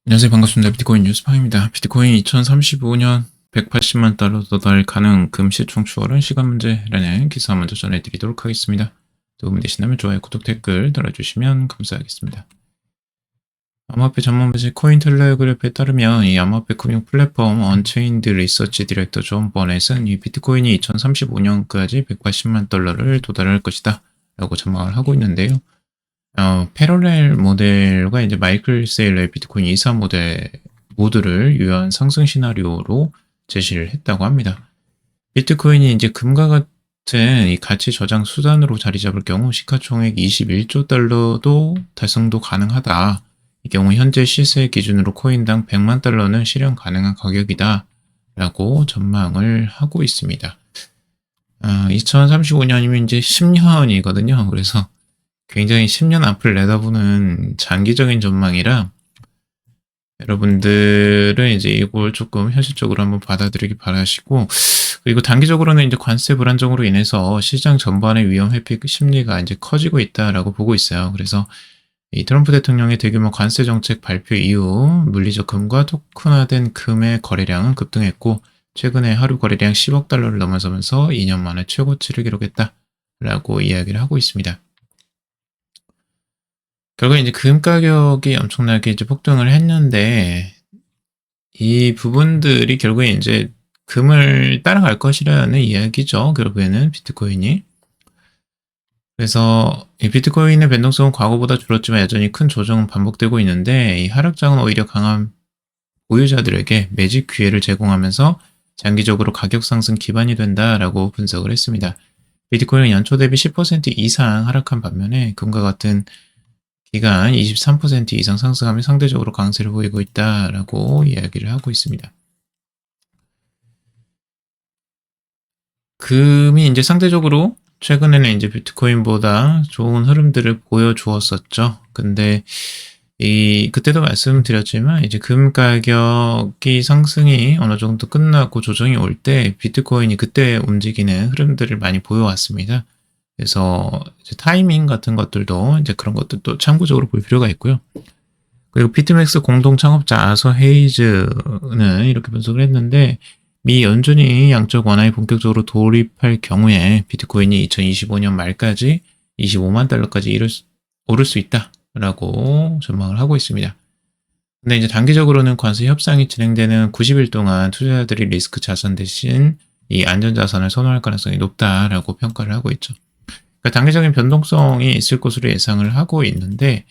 안녕하세요. 반갑습니다. 비트코인 뉴스팡입니다. 비트코인 2035년 180만 달러 도달 가능 금시총 추월은 시간 문제라는 기사 먼저 전해드리도록 하겠습니다. 도움이 되신다면 좋아요, 구독, 댓글 달아주시면 감사하겠습니다. 암호화폐 전문 매체 코인텔레그래프에 따르면 이 암호화폐 금융 플랫폼 언체인드 리서치 디렉터 존 버넷은 이 비트코인이 2035년까지 180만 달러를 도달할 것이다 라고 전망을 하고 있는데요. 패러렐 모델과 이제 마이클 세일러의 비트코인 2사 모델 모두를 유효한 상승 시나리오로 제시를 했다고 합니다. 비트코인이 이제 금과 같은 이 가치 저장 수단으로 자리 잡을 경우 시가총액 21조 달러도 달성도 가능하다. 이 경우 현재 시세 기준으로 코인당 100만 달러는 실현 가능한 가격이다. 라고 전망을 하고 있습니다. 2035년이면 이제 10년이거든요. 그래서 굉장히 10년 앞을 내다보는 장기적인 전망이라 여러분들은 이제 이걸 조금 현실적으로 한번 받아들이기 바라시고, 그리고 단기적으로는 이제 관세 불안정으로 인해서 시장 전반의 위험 회피 심리가 이제 커지고 있다라고 보고 있어요. 그래서 이 트럼프 대통령의 대규모 관세 정책 발표 이후 물리적 금과 토큰화된 금의 거래량은 급등했고, 최근에 하루 거래량 10억 달러를 넘어서면서 2년 만에 최고치를 기록했다라고 이야기를 하고 있습니다. 결국에 이제 금 가격이 엄청나게 이제 폭등을 했는데, 이 부분들이 결국에 이제 금을 따라갈 것이라는 이야기죠. 결국에는 비트코인이. 그래서 이 비트코인의 변동성은 과거보다 줄었지만 여전히 큰 조정은 반복되고 있는데, 이 하락장은 오히려 강한 보유자들에게 매집 기회를 제공하면서 장기적으로 가격 상승 기반이 된다라고 분석을 했습니다. 비트코인은 연초 대비 10% 이상 하락한 반면에 금과 같은 기간 23% 이상 상승하며 상대적으로 강세를 보이고 있다라고 이야기를 하고 있습니다. 금이 이제 상대적으로 최근에는 이제 비트코인보다 좋은 흐름들을 보여주었었죠. 근데 그때도 말씀드렸지만 이제 금 가격이 상승이 어느 정도 끝나고 조정이 올 때 비트코인이 그때 움직이는 흐름들을 많이 보여왔습니다. 그래서 이제 타이밍 같은 것들도 이제 그런 것들도 참고적으로 볼 필요가 있고요. 그리고 비트맥스 공동 창업자 아서 헤이즈는 이렇게 분석을 했는데, 미 연준이 양적 완화에 본격적으로 돌입할 경우에 비트코인이 2025년 말까지 25만 달러까지 오를 수 있다라고 전망을 하고 있습니다. 근데 이제 단기적으로는 관세 협상이 진행되는 90일 동안 투자자들이 리스크 자산 대신 이 안전 자산을 선호할 가능성이 높다라고 평가를 하고 있죠. 그러니까 단기적인 변동성이 있을 것으로 예상을 하고 있는데,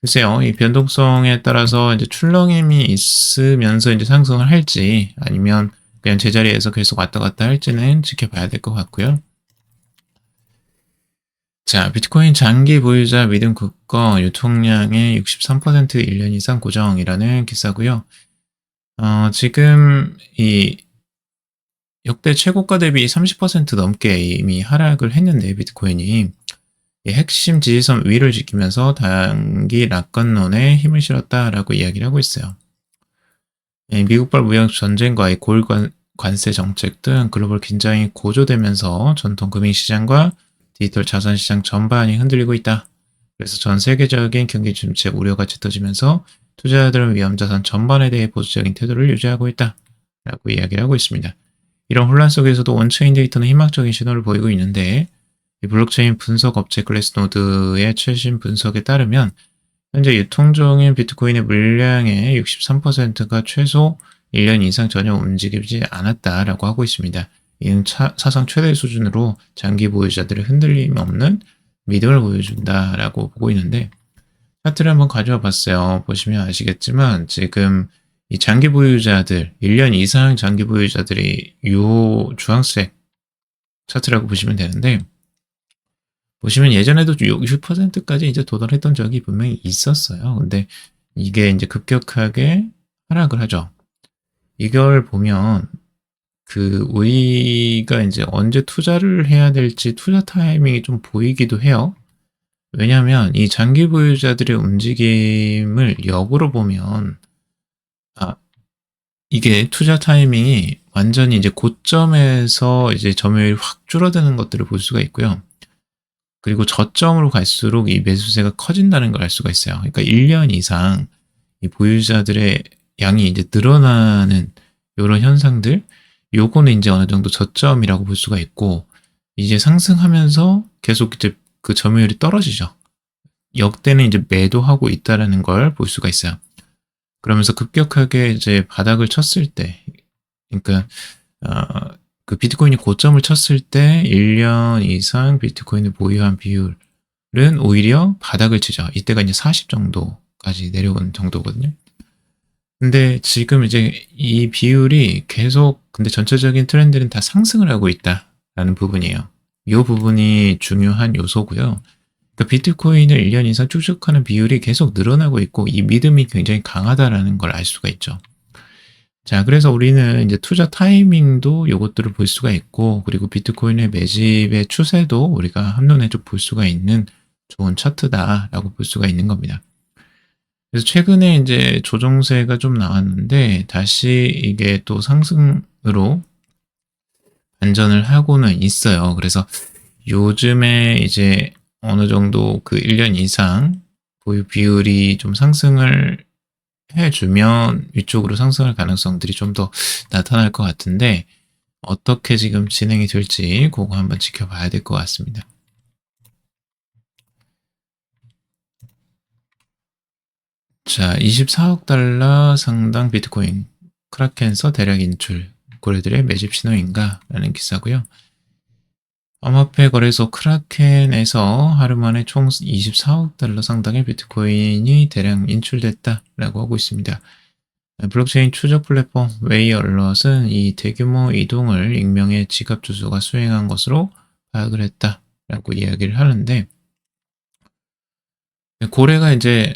글쎄요, 이 변동성에 따라서 이제 출렁임이 있으면서 이제 상승을 할지 아니면 그냥 제자리에서 계속 왔다 갔다 할지는 지켜봐야 될 것 같고요. 자, 비트코인 장기 보유자 믿음 국거 유통량의 63% 1년 이상 고정이라는 기사고요. 지금 이 역대 최고가 대비 30% 넘게 이미 하락을 했는데 비트코인이 핵심 지지선 위를 지키면서 단기 낙관론에 힘을 실었다라고 이야기를 하고 있어요. 미국발 무역 전쟁과의 고율 관세 정책 등 글로벌 긴장이 고조되면서 전통 금융시장과 디지털 자산시장 전반이 흔들리고 있다. 그래서 전 세계적인 경기 침체 우려가 짙어지면서 투자자들은 위험자산 전반에 대해 보수적인 태도를 유지하고 있다. 라고 이야기를 하고 있습니다. 이런 혼란 속에서도 원체인 데이터는 희망적인 신호를 보이고 있는데, 이 블록체인 분석 업체 글래스노드의 최신 분석에 따르면 현재 유통 중인 비트코인의 물량의 63%가 최소 1년 이상 전혀 움직이지 않았다라고 하고 있습니다. 이는 사상 최대 수준으로 장기 보유자들의 흔들림 없는 믿음을 보여준다라고 보고 있는데, 차트를 한번 가져와 봤어요. 보시면 아시겠지만 지금 이 장기 보유자들, 1년 이상 장기 보유자들이 요 주황색 차트라고 보시면 되는데, 보시면 예전에도 60%까지 이제 도달했던 적이 분명히 있었어요. 근데 이게 이제 급격하게 하락을 하죠. 이걸 보면 우리가 이제 언제 투자를 해야 될지 투자 타이밍이 좀 보이기도 해요. 왜냐하면 이 장기 보유자들의 움직임을 역으로 보면, 이게 투자 타이밍이 완전히 이제 고점에서 이제 점유율이 확 줄어드는 것들을 볼 수가 있고요. 그리고 저점으로 갈수록 이 매수세가 커진다는 걸 알 수가 있어요. 그러니까 1년 이상 이 보유자들의 양이 이제 늘어나는 이런 현상들, 요거는 이제 어느 정도 저점이라고 볼 수가 있고, 이제 상승하면서 계속 이제 그 점유율이 떨어지죠. 역대는 이제 매도하고 있다라는 걸 볼 수가 있어요. 그러면서 급격하게 이제 바닥을 쳤을 때, 그러니까 그 비트코인이 고점을 쳤을 때 1년 이상 비트코인을 보유한 비율은 오히려 바닥을 치죠. 이때가 이제 40 정도까지 내려온 정도거든요. 근데 지금 이제 이 비율이 계속, 근데 전체적인 트렌드는 다 상승을 하고 있다라는 부분이에요. 이 부분이 중요한 요소고요. 그러니까 비트코인을 1년 이상 축적하는 비율이 계속 늘어나고 있고, 이 믿음이 굉장히 강하다라는 걸 알 수가 있죠. 자, 그래서 우리는 이제 투자 타이밍도 요것들을 볼 수가 있고, 그리고 비트코인의 매집의 추세도 우리가 한눈에 좀 볼 수가 있는 좋은 차트다라고 볼 수가 있는 겁니다. 그래서 최근에 이제 조정세가 좀 나왔는데, 다시 이게 또 상승으로 반전을 하고는 있어요. 그래서 요즘에 이제 어느 정도 그 1년 이상 보유 비율이 좀 상승을 해주면 위쪽으로 상승할 가능성들이 좀 더 나타날 것 같은데, 어떻게 지금 진행이 될지 그거 한번 지켜봐야 될 것 같습니다. 자, 24억 달러 상당 비트코인 크라켄서 대량 인출, 고래들의 매집 신호인가? 라는 기사고요. 암호화폐 거래소 크라켄에서 하루 만에 총 24억 달러 상당의 비트코인이 대량 인출됐다라고 하고 있습니다. 블록체인 추적 플랫폼 웨이얼럿은 이 대규모 이동을 익명의 지갑 주소가 수행한 것으로 파악을 했다라고 이야기를 하는데, 고래가 이제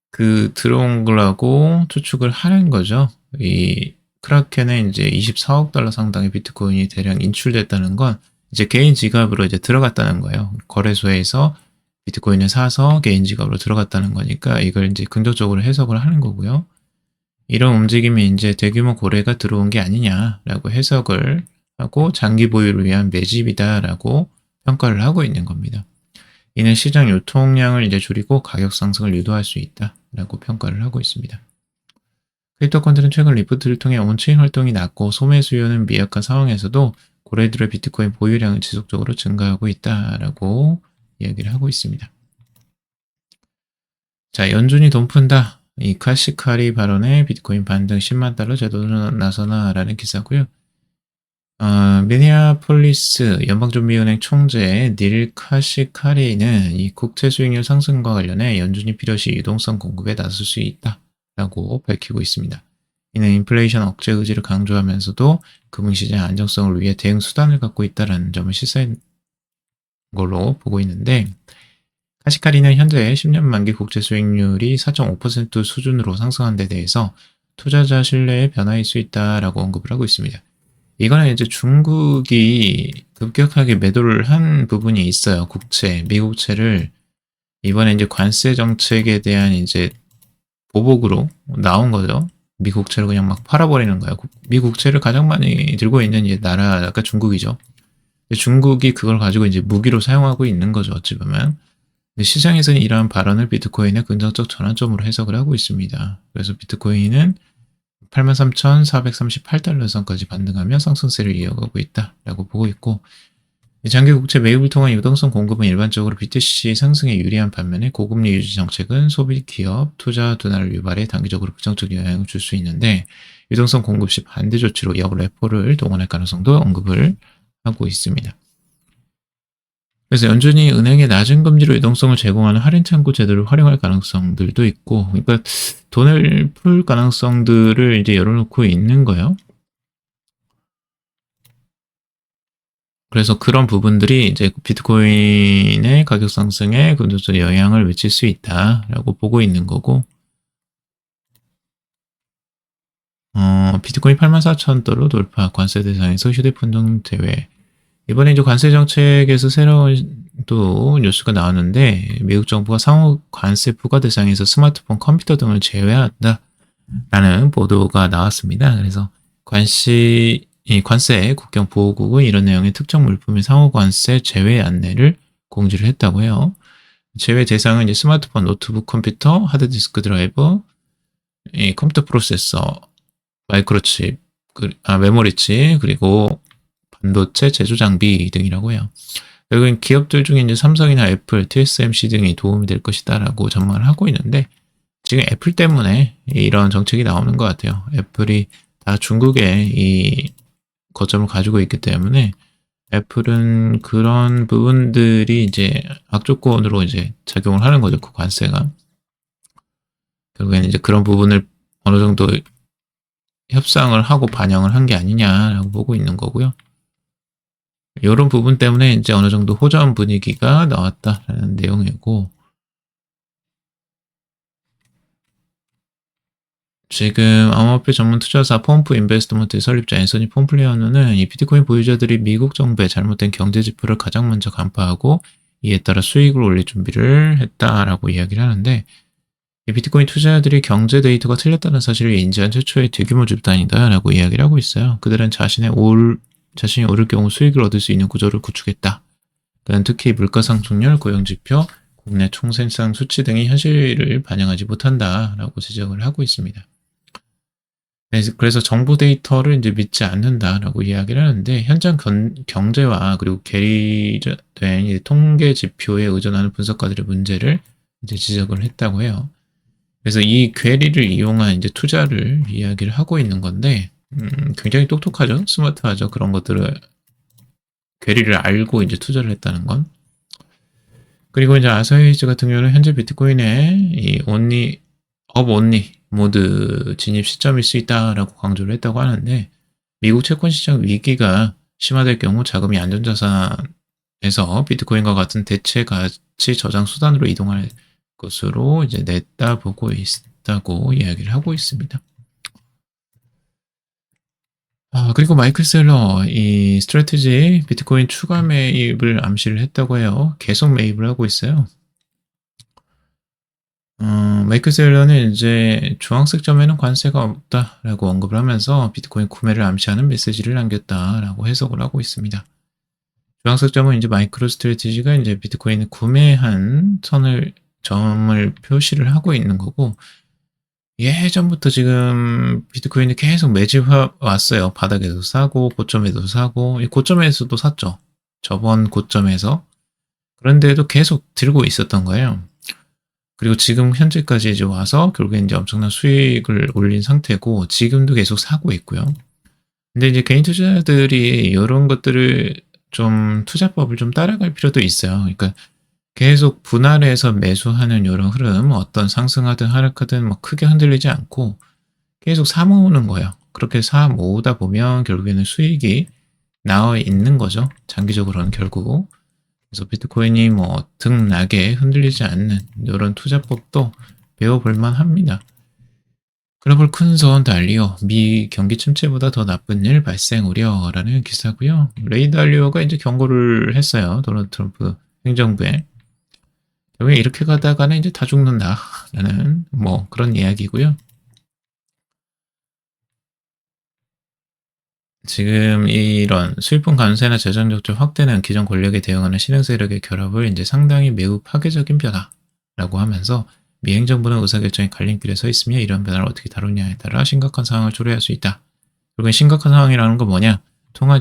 그 들어온 거라고 추측을 하는 거죠. 이 크라켄에 이제 24억 달러 상당의 비트코인이 대량 인출됐다는 건 이제 개인 지갑으로 이제 들어갔다는 거예요. 거래소에서 비트코인을 사서 개인 지갑으로 들어갔다는 거니까 이걸 이제 긍정적으로 해석을 하는 거고요. 이런 움직임이 이제 대규모 고래가 들어온 게 아니냐라고 해석을 하고 장기 보유를 위한 매집이다라고 평가를 하고 있는 겁니다. 이는 시장 유통량을 이제 줄이고 가격 상승을 유도할 수 있다라고 평가를 하고 있습니다. 크립토건들은 최근 리프트를 통해 온체인 활동이 낮고 소매 수요는 미약한 상황에서도 고래들의 비트코인 보유량은 지속적으로 증가하고 있다라고 이야기를 하고 있습니다. 자, 연준이 돈 푼다. 이 카시카리 발언에 비트코인 반등 10만 달러 제도로 나서나라는 기사고요. 미니아폴리스 연방준비은행 총재 닐 카시카리는 이 국채 수익률 상승과 관련해 연준이 필요시 유동성 공급에 나설 수 있다라고 밝히고 있습니다. 이는 인플레이션 억제 의지를 강조하면서도 금융시장 안정성을 위해 대응 수단을 갖고 있다는 점을 시사한 걸로 보고 있는데, 카시카리는 현재 10년 만기 국채 수익률이 4.5% 수준으로 상승한 데 대해서 투자자 신뢰의 변화일 수 있다라고 언급을 하고 있습니다. 이거는 이제 중국이 급격하게 매도를 한 부분이 있어요. 국채, 미국채를 이번에 이제 관세 정책에 대한 이제 보복으로 나온 거죠. 미국채를 그냥 막 팔아버리는 거예요. 미국채를 가장 많이 들고 있는 이제 나라가 중국이죠. 중국이 그걸 가지고 이제 무기로 사용하고 있는 거죠. 어찌 보면. 시장에서는 이러한 발언을 비트코인의 긍정적 전환점으로 해석을 하고 있습니다. 그래서 비트코인은 83,438달러 선까지 반등하며 상승세를 이어가고 있다라고 보고 있고, 장기 국채 매입을 통한 유동성 공급은 일반적으로 BTC 상승에 유리한 반면에 고금리 유지 정책은 소비, 기업, 투자 둔화를 유발해 단기적으로 부정적 영향을 줄 수 있는데, 유동성 공급 시 반대 조치로 역 레포를 동원할 가능성도 언급을 하고 있습니다. 그래서 연준이 은행에 낮은 금리로 유동성을 제공하는 할인 창구 제도를 활용할 가능성들도 있고, 그러니까 돈을 풀 가능성들을 이제 열어놓고 있는 거예요. 그래서 그런 부분들이 이제 비트코인의 가격 상승에 긍정적 영향을 미칠 수 있다라고 보고 있는 거고, 비트코인 84,000달러 돌파, 관세 대상에서 휴대폰 등 제외. 이번에 이제 관세 정책에서 새로운 또 뉴스가 나왔는데, 미국 정부가 상호 관세 부과 대상에서 스마트폰, 컴퓨터 등을 제외한다라는 보도가 나왔습니다. 그래서 관세 국경 보호국은 이런 내용의 특정 물품의 상호 관세 제외 안내를 공지를 했다고 해요. 제외 대상은 이제 스마트폰, 노트북, 컴퓨터, 하드디스크 드라이브, 이 컴퓨터 프로세서, 마이크로칩, 메모리칩, 그리고 반도체 제조 장비 등이라고 해요. 결국엔 기업들 중에 이제 삼성이나 애플, TSMC 등이 도움이 될 것이다라고 전망을 하고 있는데, 지금 애플 때문에 이런 정책이 나오는 것 같아요. 애플이 다 중국에 이 거점을 가지고 있기 때문에 애플은 그런 부분들이 이제 악조건으로 이제 작용을 하는 거죠. 그 관세가. 결국에는 이제 그런 부분을 어느 정도 협상을 하고 반영을 한 게 아니냐라고 보고 있는 거고요. 이런 부분 때문에 이제 어느 정도 호전 분위기가 나왔다라는 내용이고, 지금 암호화폐 전문 투자사 펌프 인베스트먼트의 설립자 앤서니 폼플리아노는 이 비트코인 보유자들이 미국 정부의 잘못된 경제 지표를 가장 먼저 간파하고 이에 따라 수익을 올릴 준비를 했다라고 이야기를 하는데, 이 비트코인 투자자들이 경제 데이터가 틀렸다는 사실을 인지한 최초의 대규모 집단이다라고 이야기를 하고 있어요. 그들은 자신이 오를 경우 수익을 얻을 수 있는 구조를 구축했다. 그는 특히 물가상승률, 고용지표, 국내 총생산 수치 등이 현실을 반영하지 못한다라고 지적을 하고 있습니다. 그래서 정부 데이터를 이제 믿지 않는다라고 이야기를 하는데, 현장 경제와 그리고 괴리된 통계 지표에 의존하는 분석가들의 문제를 이제 지적을 했다고 해요. 그래서 이 괴리를 이용한 이제 투자를 이야기를 하고 있는 건데, 굉장히 똑똑하죠, 스마트하죠. 그런 것들을 괴리를 알고 이제 투자를 했다는 건. 그리고 이제 아사히즈 같은 경우는 현재 비트코인의 이 only 모드 진입 시점일 수 있다라고 강조를 했다고 하는데, 미국 채권 시장 위기가 심화될 경우 자금이 안전자산에서 비트코인과 같은 대체 가치 저장 수단으로 이동할 것으로 이제 내다보고 있다고 이야기를 하고 있습니다. 그리고 마이클 셀러, 이 스트래티지 비트코인 추가 매입을 암시를 했다고 해요. 계속 매입을 하고 있어요. 마이클 셀러는 이제 주황색 점에는 관세가 없다라고 언급을 하면서 비트코인 구매를 암시하는 메시지를 남겼다라고 해석을 하고 있습니다. 주황색 점은 이제 마이크로 스트래티지가 이제 비트코인을 구매한 점을 표시를 하고 있는 거고, 예전부터 지금 비트코인이 계속 매집해 왔어요. 바닥에도 사고 고점에도 사고, 이 고점에서도 샀죠. 저번 고점에서. 그런데도 계속 들고 있었던 거예요. 그리고 지금 현재까지 이제 와서 결국에 이제 엄청난 수익을 올린 상태고, 지금도 계속 사고 있고요. 근데 이제 개인 투자자들이 이런 것들을 좀 투자법을 좀 따라갈 필요도 있어요. 그러니까 계속 분할해서 매수하는 이런 흐름, 어떤 상승하든 하락하든 뭐 크게 흔들리지 않고 계속 사 모으는 거예요. 그렇게 사 모으다 보면 결국에는 수익이 나와 있는 거죠. 장기적으로는 결국. 그래서 비트코인이 뭐 등락에 흔들리지 않는 이런 투자법도 배워볼 만합니다. 글로벌 큰손 달리오, 미 경기 침체보다 더 나쁜 일 발생 우려라는 기사고요. 레이 달리오가 이제 경고를 했어요. 도널드 트럼프 행정부에. 왜 이렇게 가다가는 이제 다 죽는다라는 뭐 그런 이야기고요. 지금 이런 수입품 관세나 재정 적자 확대는 기존 권력에 대응하는 실행 세력의 결합을 이제 상당히 매우 파괴적인 변화라고 하면서, 미 행정부는 의사결정의 갈림길에 서 있으며 이런 변화를 어떻게 다루냐에 따라 심각한 상황을 초래할 수 있다. 그리고 심각한 상황이라는 건 뭐냐? 통화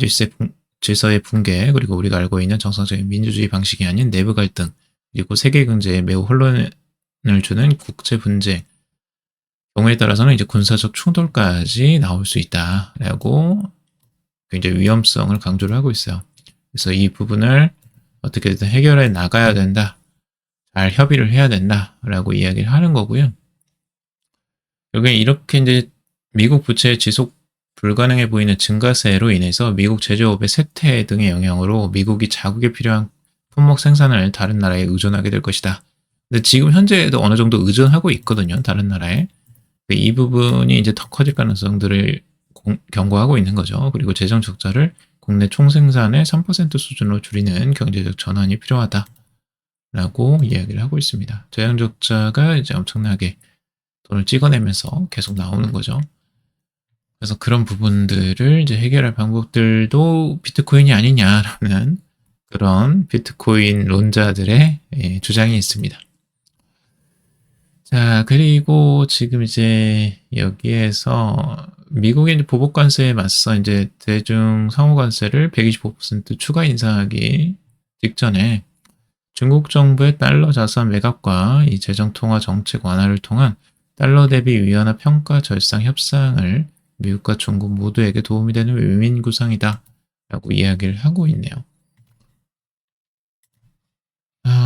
질서의 붕괴, 그리고 우리가 알고 있는 정상적인 민주주의 방식이 아닌 내부 갈등, 그리고 세계 경제에 매우 혼란을 주는 국제 분쟁, 경우에 따라서는 이제 군사적 충돌까지 나올 수 있다라고 굉장히 위험성을 강조를 하고 있어요. 그래서 이 부분을 어떻게든 해결해 나가야 된다. 잘 협의를 해야 된다라고 이야기를 하는 거고요. 여기 이렇게 이제 미국 부채의 지속 불가능해 보이는 증가세로 인해서 미국 제조업의 쇠퇴 등의 영향으로 미국이 자국에 필요한 품목 생산을 다른 나라에 의존하게 될 것이다. 근데 지금 현재에도 어느 정도 의존하고 있거든요. 다른 나라에. 이 부분이 이제 더 커질 가능성들을 경고하고 있는 거죠. 그리고 재정 적자를 국내 총생산의 3% 수준으로 줄이는 경제적 전환이 필요하다라고 이야기를 하고 있습니다. 재정 적자가 이제 엄청나게 돈을 찍어내면서 계속 나오는 거죠. 그래서 그런 부분들을 이제 해결할 방법들도 비트코인이 아니냐라는 그런 비트코인론자들의 주장이 있습니다. 자, 그리고 지금 이제 여기에서 미국의 이제 보복관세에 맞서 이제 대중 상호관세를 125% 추가 인상하기 직전에 중국 정부의 달러 자산 매각과 이 재정통화 정책 완화를 통한 달러 대비 위안화 평가 절상 협상을 미국과 중국 모두에게 도움이 되는 윈윈 구상이다 라고 이야기를 하고 있네요.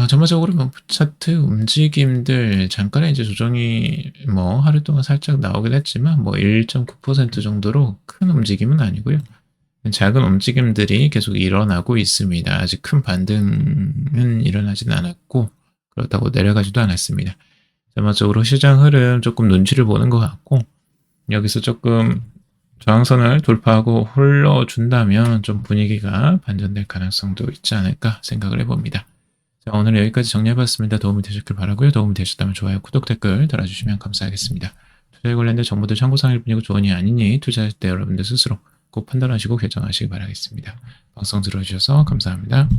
전반적으로 뭐 차트 움직임들 잠깐의 이제 조정이 뭐 하루 동안 살짝 나오긴 했지만 뭐 1.9% 정도로 큰 움직임은 아니고요. 작은 움직임들이 계속 일어나고 있습니다. 아직 큰 반등은 일어나지는 않았고 그렇다고 내려가지도 않았습니다. 전반적으로 시장 흐름 조금 눈치를 보는 것 같고 여기서 조금 저항선을 돌파하고 흘러준다면 좀 분위기가 반전될 가능성도 있지 않을까 생각을 해봅니다. 자, 오늘 여기까지 정리해봤습니다. 도움이 되셨길 바라고요. 도움이 되셨다면 좋아요, 구독, 댓글 달아주시면 감사하겠습니다. 투자에 관련된 정보들 참고사항일 뿐이고 조언이 아니니 투자할 때 여러분들 스스로 꼭 판단하시고 결정하시기 바라겠습니다. 방송 들어주셔서 감사합니다.